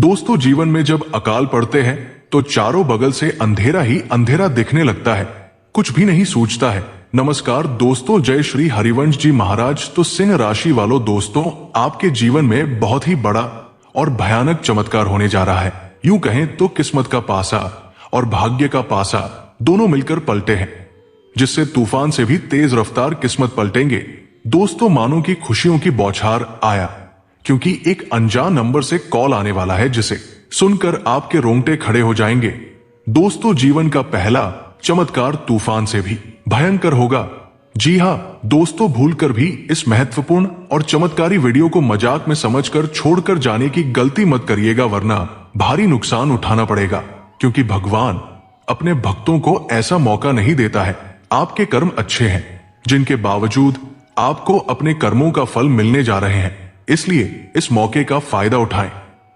दोस्तों, जीवन में जब अकाल पड़ते हैं तो चारों बगल से अंधेरा ही अंधेरा दिखने लगता है, कुछ भी नहीं सूझता है। नमस्कार दोस्तों, जय श्री हरिवंश जी महाराज। तो सिंह राशि वालों दोस्तों, आपके जीवन में बहुत ही बड़ा और भयानक चमत्कार होने जा रहा है। यूं कहें तो किस्मत का पासा और भाग्य का पासा दोनों मिलकर पलटे हैं, जिससे तूफान से भी तेज रफ्तार किस्मत पलटेंगे। दोस्तों, मानो की खुशियों की बौछार आया, क्योंकि एक अनजान नंबर से कॉल आने वाला है, जिसे सुनकर आपके रोंगटे खड़े हो जाएंगे। दोस्तों, जीवन का पहला चमत्कार तूफान से भी भयंकर होगा। जी हाँ दोस्तों, भूलकर भी इस महत्वपूर्ण और चमत्कारी वीडियो को मजाक में समझकर छोड़कर जाने की गलती मत करिएगा, वरना भारी नुकसान उठाना पड़ेगा। क्योंकि भगवान अपने भक्तों को ऐसा मौका नहीं देता है। आपके कर्म अच्छे हैं, जिनके बावजूद आपको अपने कर्मों का फल मिलने जा रहे हैं, इसलिए इस मौके का फायदा उठाएं।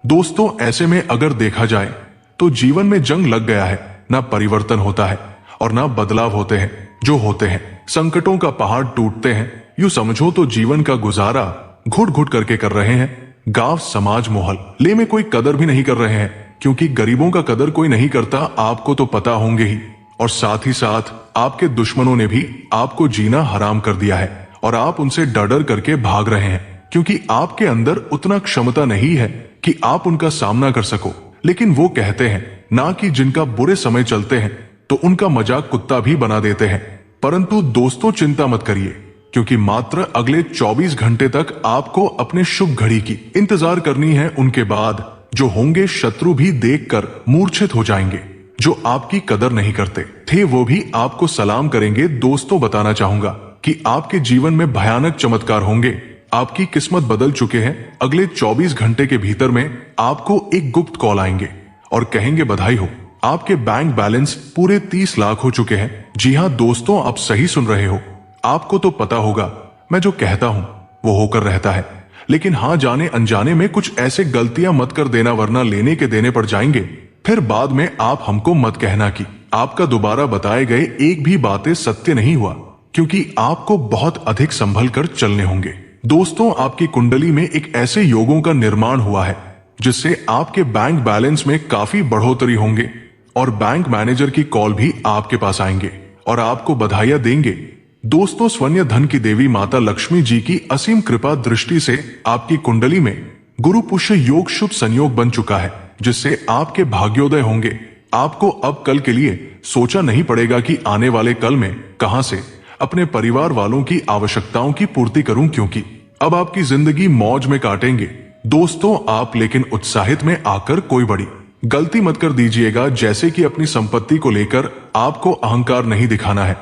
दोस्तों, ऐसे में अगर देखा जाए तो जीवन में जंग लग गया है, ना परिवर्तन होता है और ना बदलाव होते हैं। जो होते हैं संकटों का पहाड़ टूटते हैं। यूं समझो तो जीवन का गुजारा घुट घुट करके कर रहे हैं। गांव समाज मोहल्ले में कोई कदर भी नहीं कर रहे हैं, क्योंकि गरीबों का कदर कोई नहीं करता, आपको तो पता होंगे ही। और साथ ही साथ आपके दुश्मनों ने भी आपको जीना हराम कर दिया है और आप उनसे डर डर करके भाग रहे हैं, क्योंकि आपके अंदर उतना क्षमता नहीं है कि आप उनका सामना कर सको। लेकिन वो कहते हैं ना कि जिनका बुरे समय चलते हैं तो उनका मजाक कुत्ता भी बना देते हैं। परंतु दोस्तों, चिंता मत करिए, क्योंकि मात्र अगले 24 घंटे तक आपको अपने शुभ घड़ी की इंतजार करनी है। उनके बाद जो होंगे शत्रु भी देखकर मूर्छित हो जाएंगे। जो आपकी कदर नहीं करते थे वो भी आपको सलाम करेंगे। दोस्तों, बताना चाहूंगा कि आपके जीवन में भयानक चमत्कार होंगे। आपकी किस्मत बदल चुके हैं। अगले 24 घंटे के भीतर में आपको एक गुप्त कॉल आएंगे और कहेंगे बधाई हो, आपके बैंक बैलेंस पूरे 30 लाख हो चुके हैं। जी हाँ दोस्तों, आप सही सुन रहे हो। आपको तो पता होगा मैं जो कहता हूं वो होकर रहता है, लेकिन हाँ, जाने अनजाने में कुछ ऐसे गलतियां मत कर देना, वरना लेने के देने पड़ जाएंगे। फिर बाद में आप हमको मत कहना कि आपका दोबारा बताए गए एक भी बातें सत्य नहीं हुआ, क्योंकि आपको बहुत अधिक संभल कर चलने होंगे। दोस्तों, आपकी कुंडली में एक ऐसे योगों का निर्माण हुआ है जिससे आपके बैंक बैलेंस में काफी बढ़ोतरी होंगे और बैंक मैनेजर की कॉल भी आपके पास आएंगे और आपको बधाइयां देंगे। दोस्तों, स्वर्ण धन की देवी माता लक्ष्मी जी की असीम कृपा दृष्टि से आपकी कुंडली में गुरु पुष्य योग शुभ संयोग बन चुका है, जिससे आपके भाग्योदय होंगे। आपको अब कल के लिए सोचा नहीं पड़ेगा कि आने वाले कल में कहां से अपने परिवार वालों की आवश्यकताओं की पूर्ति करूं, क्योंकि अब आपकी जिंदगी मौज में काटेंगे। दोस्तों, आप लेकिन उत्साहित में आकर कोई बड़ी गलती मत कर दीजिएगा, जैसे कि अपनी संपत्ति को लेकर आपको अहंकार नहीं दिखाना है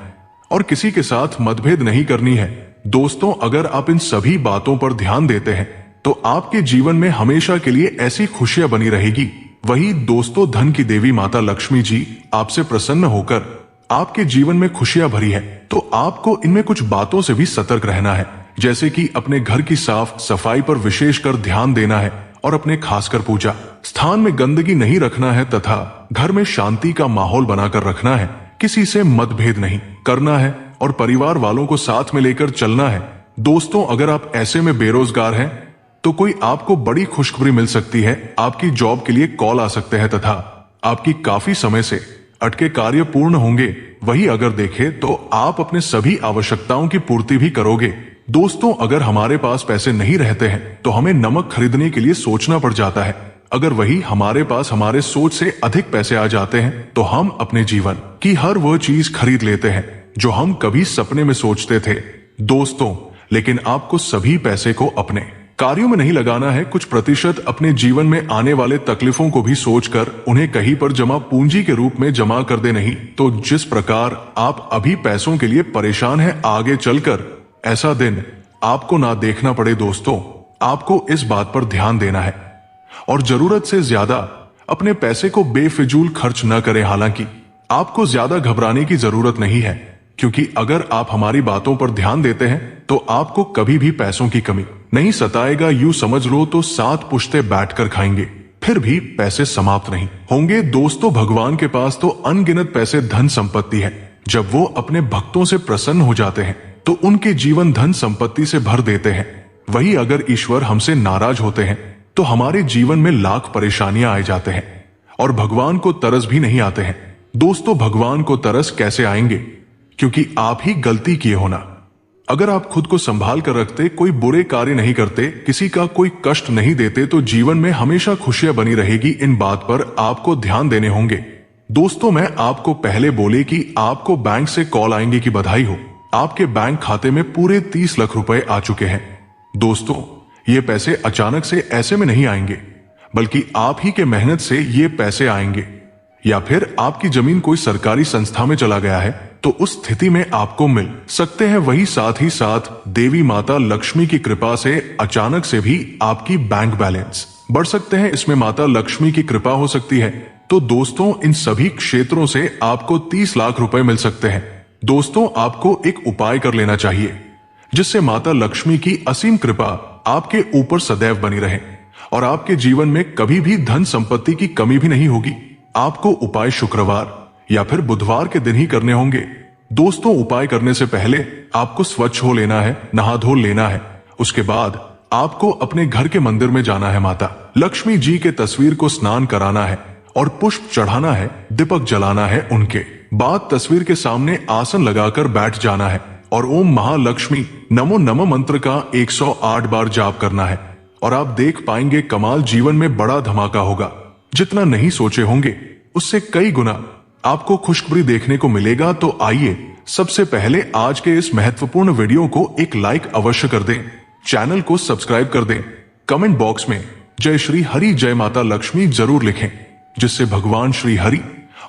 और किसी के साथ मतभेद नहीं करनी है। दोस्तों, अगर आप इन सभी बातों पर ध्यान देते हैं तो आपके जीवन में हमेशा के लिए ऐसी खुशियां बनी रहेगी। वही दोस्तों, धन की देवी माता लक्ष्मी जी आपसे प्रसन्न होकर आपके जीवन में खुशियां भरी है, तो आपको इनमें कुछ बातों से भी सतर्क रहना है, जैसे कि अपने घर की साफ सफाई पर विशेषकर ध्यान देना है और अपने खासकर पूजा स्थान में गंदगी नहीं रखना है तथा घर में शांति का माहौल बनाकर रखना है। किसी से मतभेद नहीं करना है और परिवार वालों को साथ में लेकर चलना है। दोस्तों, अगर आप ऐसे में बेरोजगार हैं तो कोई आपको बड़ी खुशखबरी मिल सकती है। आपकी जॉब के लिए कॉल आ सकते हैं तथा आपकी काफी समय से अटके कार्य पूर्ण होंगे। वही अगर देखें तो आप अपने सभी आवश्यकताओं की पूर्ति भी करोगे। दोस्तों, अगर हमारे पास पैसे नहीं रहते हैं तो हमें नमक खरीदने के लिए सोचना पड़ जाता है। अगर वही हमारे पास हमारे सोच से अधिक पैसे आ जाते हैं तो हम अपने जीवन की हर वह चीज खरीद लेते हैं जो हम कभी सपने में सोचते थे। दोस्तों, लेकिन आपको सभी पैसे को अपने कार्यों में नहीं लगाना है। कुछ प्रतिशत अपने जीवन में आने वाले तकलीफों को भी सोचकर उन्हें कहीं पर जमा पूंजी के रूप में जमा कर दे। नहीं तो जिस प्रकार आप अभी पैसों के लिए परेशान हैं, आगे चलकर ऐसा दिन आपको ना देखना पड़े। दोस्तों, आपको इस बात पर ध्यान देना है और जरूरत से ज्यादा अपने पैसे को बेफिजूल खर्च न करें। हालांकि आपको ज्यादा घबराने की जरूरत नहीं है, क्योंकि अगर आप हमारी बातों पर ध्यान देते हैं तो आपको कभी भी पैसों की कमी नहीं सताएगा। यूं समझ लो तो 7 पुश्ते बैठकर खाएंगे फिर भी पैसे समाप्त नहीं होंगे। दोस्तों, भगवान के पास तो अनगिनत पैसे धन संपत्ति है। जब वो अपने भक्तों से प्रसन्न हो जाते हैं तो उनके जीवन धन संपत्ति से भर देते हैं। वही अगर ईश्वर हमसे नाराज होते हैं तो हमारे जीवन में लाख परेशानियां आ जाते हैं और भगवान को तरस भी नहीं आते हैं। दोस्तों, भगवान को तरस कैसे आएंगे? क्योंकि आप ही गलती किए हो ना। अगर आप खुद को संभाल कर रखते, कोई बुरे कार्य नहीं करते, किसी का कोई कष्ट नहीं देते, तो जीवन में हमेशा खुशियां बनी रहेगी। इन बात पर आपको ध्यान देने होंगे। दोस्तों, मैं आपको पहले बोले कि आपको बैंक से कॉल आएंगे कि बधाई हो, आपके बैंक खाते में पूरे 30 लाख रुपए आ चुके हैं। दोस्तों, ये पैसे अचानक से ऐसे में नहीं आएंगे, बल्कि आप ही के मेहनत से ये पैसे आएंगे। या फिर आपकी जमीन कोई सरकारी संस्था में चला गया है, तो उस स्थिति में आपको मिल सकते हैं वही। साथ ही साथ देवी माता लक्ष्मी की कृपा से अचानक से भी आपकी बैंक बैलेंस बढ़ सकते हैं। इसमें माता लक्ष्मी की कृपा हो सकती है। तो दोस्तों, इन सभी क्षेत्रों से आपको 30 लाख रुपए मिल सकते हैं। दोस्तों, आपको एक उपाय कर लेना चाहिए, जिससे माता लक्ष्मी की असीम कृपा आपके ऊपर सदैव बनी रहे और आपके जीवन में कभी भी धन संपत्ति की कमी भी नहीं होगी। आपको उपाय शुक्रवार या फिर बुधवार के दिन ही करने होंगे। दोस्तों, उपाय करने से पहले आपको स्वच्छ हो लेना है, नहा धो लेना है। उसके बाद आपको अपने घर के मंदिर में जाना है, माता लक्ष्मी जी के तस्वीर को स्नान कराना है और पुष्प चढ़ाना है, दीपक जलाना है। उनके बाद तस्वीर के सामने आसन लगाकर बैठ जाना है और ओम महालक्ष्मी नमो नमः मंत्र का 108 बार जाप करना है। और आप देख पाएंगे कमाल, जीवन में बड़ा धमाका होगा। जितना नहीं सोचे होंगे उससे कई गुना आपको खुशखबरी देखने को मिलेगा। तो आइए, सबसे पहले आज के इस महत्वपूर्ण वीडियो को एक लाइक अवश्य कर दें, चैनल को सब्सक्राइब कर दें, कमेंट बॉक्स में जय श्री हरि जय माता लक्ष्मी जरूर लिखें, जिससे भगवान श्री हरि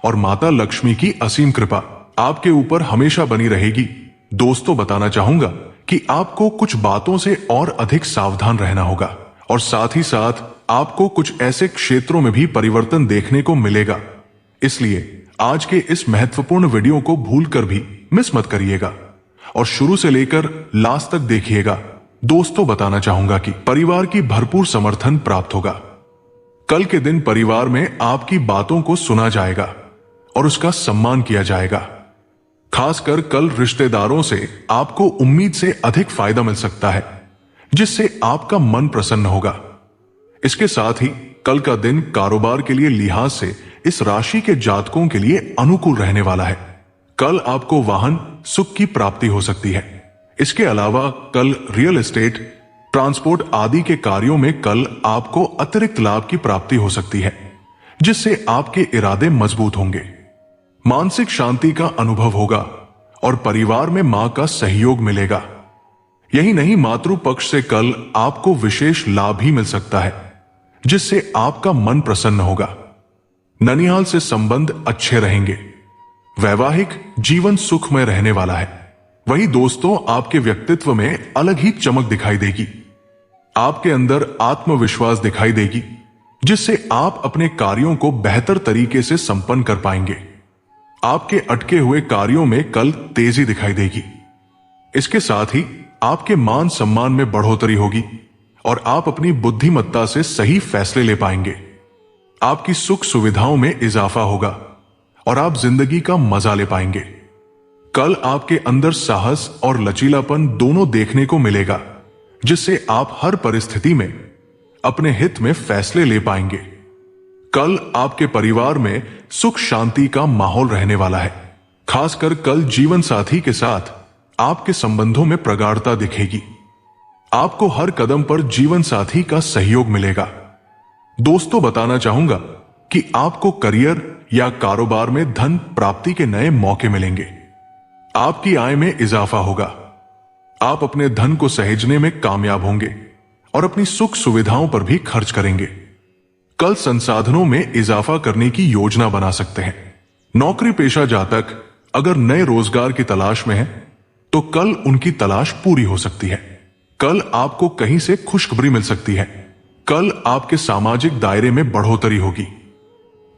और माता लक्ष्मी की असीम कृपा आपके ऊपर हमेशा बनी रहेगी। दोस्तों, बताना चाहूंगा कि आपको कुछ बातों से और अधिक सावधान रहना होगा और साथ ही साथ आपको कुछ ऐसे क्षेत्रों में भी परिवर्तन देखने को मिलेगा। इसलिए आज के इस महत्वपूर्ण वीडियो को भूलकर भी मिस मत करिएगा और शुरू से लेकर लास्ट तक देखिएगा। दोस्तों, बताना चाहूंगा कि परिवार की भरपूर समर्थन प्राप्त होगा। कल के दिन परिवार में आपकी बातों को सुना जाएगा और उसका सम्मान किया जाएगा। खासकर कल रिश्तेदारों से आपको उम्मीद से अधिक फायदा मिल सकता है, जिससे आपका मन प्रसन्न होगा। इसके साथ ही कल का दिन कारोबार के लिए लिहाज से इस राशि के जातकों के लिए अनुकूल रहने वाला है। कल आपको वाहन सुख की प्राप्ति हो सकती है। इसके अलावा कल रियल एस्टेट, ट्रांसपोर्ट आदि के कार्यों में कल आपको अतिरिक्त लाभ की प्राप्ति हो सकती है, जिससे आपके इरादे मजबूत होंगे। मानसिक शांति का अनुभव होगा और परिवार में मां का सहयोग मिलेगा। यही नहीं, मातृ पक्ष से कल आपको विशेष लाभ भी मिल सकता है, जिससे आपका मन प्रसन्न होगा। ननिहाल से संबंध अच्छे रहेंगे। वैवाहिक जीवन सुखमय रहने वाला है। वही दोस्तों, आपके व्यक्तित्व में अलग ही चमक दिखाई देगी। आपके अंदर आत्मविश्वास दिखाई देगी, जिससे आप अपने कार्यों को बेहतर तरीके से संपन्न कर पाएंगे। आपके अटके हुए कार्यों में कल तेजी दिखाई देगी। इसके साथ ही आपके मान सम्मान में बढ़ोतरी होगी और आप अपनी बुद्धिमत्ता से सही फैसले ले पाएंगे। आपकी सुख सुविधाओं में इजाफा होगा और आप जिंदगी का मजा ले पाएंगे। कल आपके अंदर साहस और लचीलापन दोनों देखने को मिलेगा, जिससे आप हर परिस्थिति में अपने हित में फैसले ले पाएंगे। कल आपके परिवार में सुख शांति का माहौल रहने वाला है। खासकर कल जीवन साथी के साथ आपके संबंधों में प्रगाढ़ता दिखेगी। आपको हर कदम पर जीवन साथी का सहयोग मिलेगा। दोस्तों, बताना चाहूंगा कि आपको करियर या कारोबार में धन प्राप्ति के नए मौके मिलेंगे। आपकी आय में इजाफा होगा। आप अपने धन को सहेजने में कामयाब होंगे और अपनी सुख सुविधाओं पर भी खर्च करेंगे। कल संसाधनों में इजाफा करने की योजना बना सकते हैं। नौकरी पेशा जातक अगर नए रोजगार की तलाश में है, तो कल उनकी तलाश पूरी हो सकती है। कल आपको कहीं से खुशखबरी मिल सकती है। कल आपके सामाजिक दायरे में बढ़ोतरी होगी।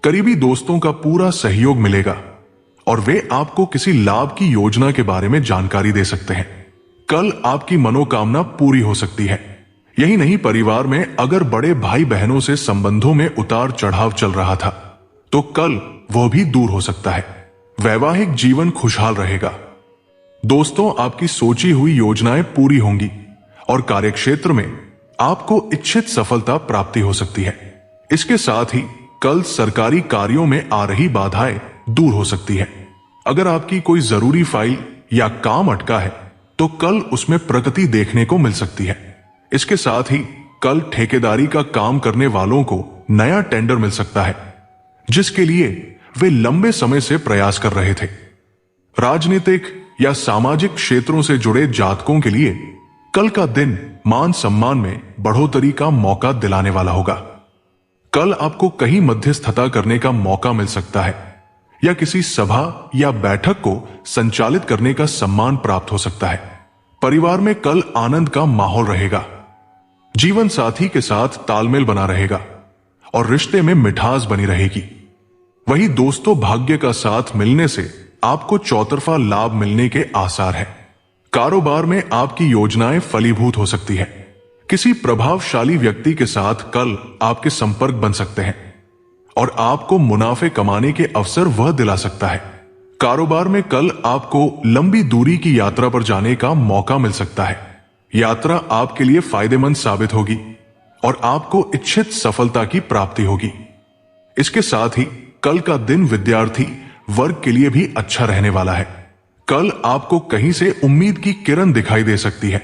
करीबी दोस्तों का पूरा सहयोग मिलेगा और वे आपको किसी लाभ की योजना के बारे में जानकारी दे सकते हैं। कल आपकी मनोकामना पूरी हो सकती है। यही नहीं, परिवार में अगर बड़े भाई बहनों से संबंधों में उतार चढ़ाव चल रहा था, तो कल वह भी दूर हो सकता है। वैवाहिक जीवन खुशहाल रहेगा। दोस्तों, आपकी सोची हुई योजनाएं पूरी होंगी और कार्यक्षेत्र में आपको इच्छित सफलता प्राप्ति हो सकती है। इसके साथ ही कल सरकारी कार्यों में आ रही बाधाएं दूर हो सकती है। अगर आपकी कोई जरूरी फाइल या काम अटका है तो कल उसमें प्रगति देखने को मिल सकती है। इसके साथ ही कल ठेकेदारी का काम करने वालों को नया टेंडर मिल सकता है, जिसके लिए वे लंबे समय से प्रयास कर रहे थे। राजनीतिक या सामाजिक क्षेत्रों से जुड़े जातकों के लिए कल का दिन मान सम्मान में बढ़ोतरी का मौका दिलाने वाला होगा। कल आपको कहीं मध्यस्थता करने का मौका मिल सकता है या किसी सभा या बैठक को संचालित करने का सम्मान प्राप्त हो सकता है। परिवार में कल आनंद का माहौल रहेगा। जीवन साथी के साथ तालमेल बना रहेगा और रिश्ते में मिठास बनी रहेगी। वहीं दोस्तों, भाग्य का साथ मिलने से आपको चौतरफा लाभ मिलने के आसार है। कारोबार में आपकी योजनाएं फलीभूत हो सकती है। किसी प्रभावशाली व्यक्ति के साथ कल आपके संपर्क बन सकते हैं और आपको मुनाफे कमाने के अवसर वह दिला सकता है। कारोबार में कल आपको लंबी दूरी की यात्रा पर जाने का मौका मिल सकता है। यात्रा आपके लिए फायदेमंद साबित होगी और आपको इच्छित सफलता की प्राप्ति होगी। इसके साथ ही कल का दिन विद्यार्थी वर्ग के लिए भी अच्छा रहने वाला है। कल आपको कहीं से उम्मीद की किरण दिखाई दे सकती है।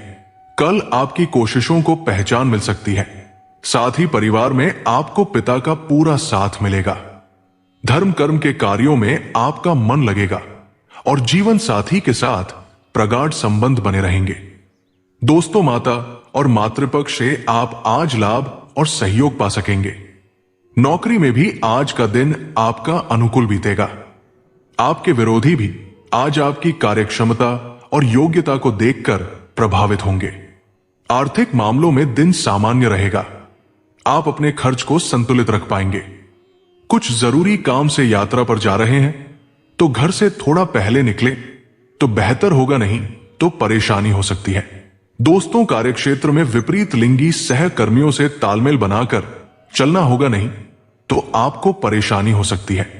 कल आपकी कोशिशों को पहचान मिल सकती है। साथ ही परिवार में आपको पिता का पूरा साथ मिलेगा। धर्म कर्म के कार्यों में आपका मन लगेगा और जीवन साथी के साथ प्रगाढ़ संबंध बने रहेंगे। दोस्तों, माता और मातृपक्ष से आप आज लाभ और सहयोग पा सकेंगे। नौकरी में भी आज का दिन आपका अनुकूल बीतेगा। आपके विरोधी भी आज आपकी कार्यक्षमता और योग्यता को देखकर प्रभावित होंगे। आर्थिक मामलों में दिन सामान्य रहेगा। आप अपने खर्च को संतुलित रख पाएंगे। कुछ जरूरी काम से यात्रा पर जा रहे हैं तो घर से थोड़ा पहले निकले तो बेहतर होगा, नहीं तो परेशानी हो सकती है। दोस्तों, कार्यक्षेत्र में विपरीत लिंगी सहकर्मियों से तालमेल बनाकर चलना होगा, नहीं तो आपको परेशानी हो सकती है।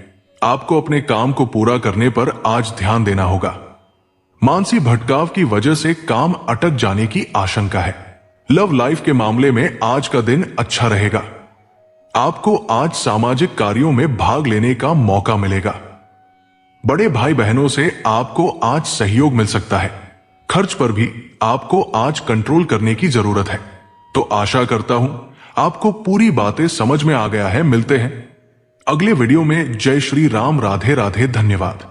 आपको अपने काम को पूरा करने पर आज ध्यान देना होगा। मानसिक भटकाव की वजह से काम अटक जाने की आशंका है। लव लाइफ के मामले में आज का दिन अच्छा रहेगा। आपको आज सामाजिक कार्यों में भाग लेने का मौका मिलेगा। बड़े भाई बहनों से आपको आज सहयोग मिल सकता है। खर्च पर भी आपको आज कंट्रोल करने की जरूरत है। तो आशा करता हूं आपको पूरी बातें समझ में आ गया है। मिलते हैं अगले वीडियो में। जय श्री राम। राधे राधे। धन्यवाद।